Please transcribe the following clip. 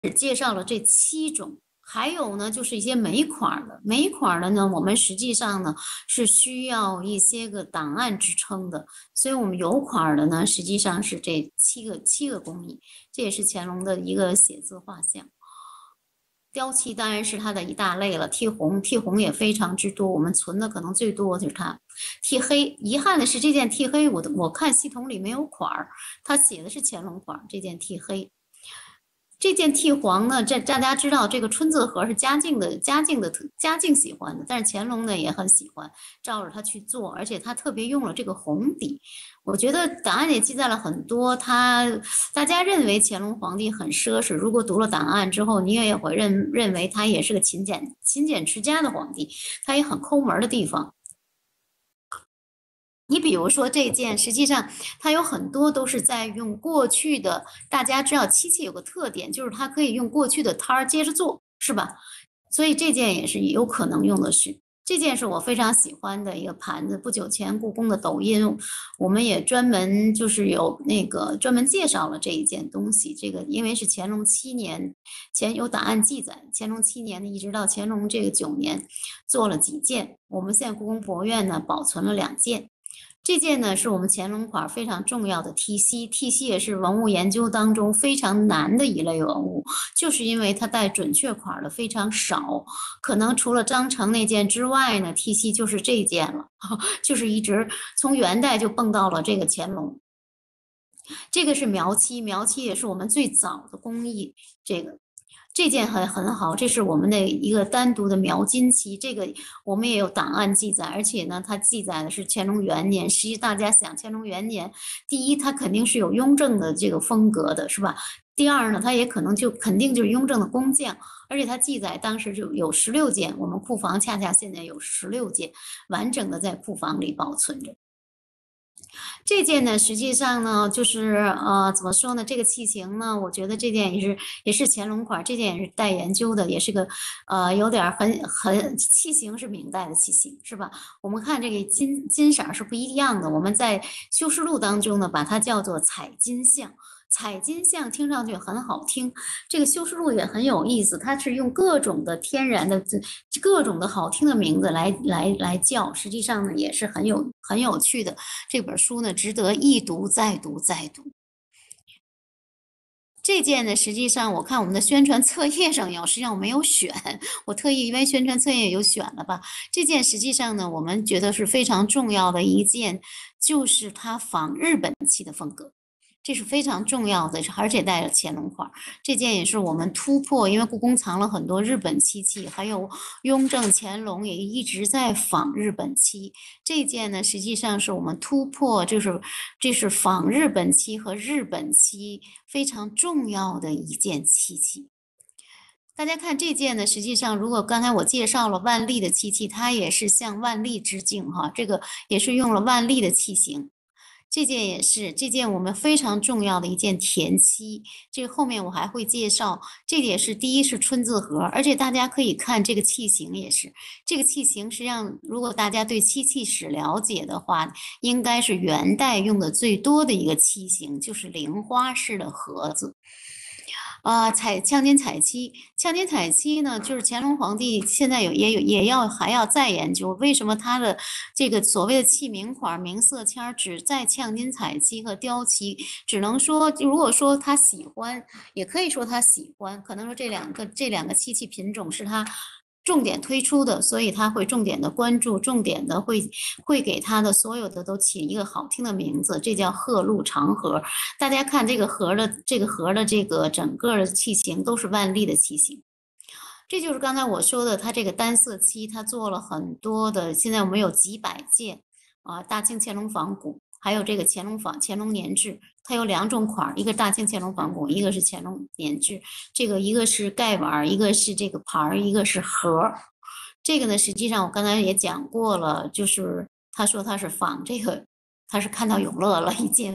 介绍了这7种。还有呢，就是一些美款的，美款的呢，我们实际上呢是需要一些个档案支撑的，所以我们油款的呢，实际上是这七个工艺，这也是乾隆的一个写字画像。雕漆当然是它的一大类了，剔红也非常之多，我们存的可能最多就是它。剔黑，遗憾的是这件剔黑我看系统里没有款儿，它写的是乾隆款这件剔黑。这件剃黄呢，这大家知道，这个春字盒是嘉靖喜欢的，但是乾隆呢也很喜欢，照着他去做，而且他特别用了这个红底。我觉得档案也记载了很多，大家认为乾隆皇帝很奢侈，如果读了档案之后，你也会认为他也是个勤俭持家的皇帝，他也很抠门的地方。你比如说这件，实际上它有很多都是在用过去的，大家知道漆器有个特点，就是它可以用过去的摊儿接着做，是吧？所以这件也是有可能用的是。这件是我非常喜欢的一个盘子，不久前故宫的抖音，我们也专门就是有那个专门介绍了这一件东西。这个因为是乾隆7年前有档案记载，乾隆7年的一直到乾隆这个9年做了几件，我们现在故宫博物院呢保存了2件。这件呢是我们乾隆款非常重要的剔锡，剔锡也是文物研究当中非常难的一类文物，就是因为它带准确款的非常少，可能除了张成那件之外呢，剔锡就是这件了，就是一直从元代就蹦到了这个乾隆。这个是描漆，描漆也是我们最早的工艺，这件很好，这是我们的一个单独的描金漆，这个我们也有档案记载，而且呢，它记载的是乾隆元年。实际大家想，乾隆元年，第一，它肯定是有雍正的这个风格的，是吧？第二呢，它也可能肯定就是雍正的工匠，而且它记载当时就有16件，我们库房恰恰现在有16件完整的在库房里保存着。这件呢，实际上呢，就是怎么说呢？这个器型呢，我觉得这件也是乾隆款，这件也是带研究的，也是个有点很器型是明代的器型，是吧？我们看这个金色是不一样的，我们在修饰录当中呢，把它叫做彩金像。彩金像听上去很好听，这个修饰录也很有意思，它是用各种的天然的、各种的好听的名字来叫，实际上呢也是很有趣的。这本书呢，值得一读再读再读。这件呢，实际上我看我们的宣传册页上有，实际上我没有选，我特意因为宣传册页有选了吧。这件实际上呢，我们觉得是非常重要的一件，就是它仿日本漆的风格。这是非常重要的，而且带了乾隆款。这件也是我们突破，因为故宫藏了很多日本漆器，还有雍正、乾隆也一直在仿日本漆。这件呢，实际上是我们突破，这是仿日本漆和日本漆非常重要的一件漆器。大家看这件呢，实际上如果刚才我介绍了万历的漆器，它也是向万历致敬哈，这个也是用了万历的器型。这件也是，这件我们非常重要的一件填漆，这个后面我还会介绍。这个也是第一是春字盒，而且大家可以看这个器型也是，这个器型实际上如果大家对漆器史了解的话，应该是元代用的最多的一个漆型，就是菱花式的盒子。呛金彩漆，呛金彩漆呢，就是乾隆皇帝现在还要再研究，为什么他的这个所谓的器名款、明色签只在呛金彩漆和雕漆，只能说如果说他喜欢，也可以说他喜欢，可能说这两个漆器品种是他重点推出的，所以他会重点的关注，重点的会给他的所有的都起一个好听的名字，这叫鹤鹿长盒。大家看这个盒的这个整个的器型都是万历的器型。这就是刚才我说的，它这个单色漆，它做了很多的，现在我们有几百件大清乾隆仿古，还有这个乾隆年制，它有2种款，一个大清乾隆仿古，一个是乾隆年制。这个一个是盖碗，一个是这个盘，一个是盒。这个呢，实际上我刚才也讲过了，就是他说他是仿这个，他是看到永乐了一件。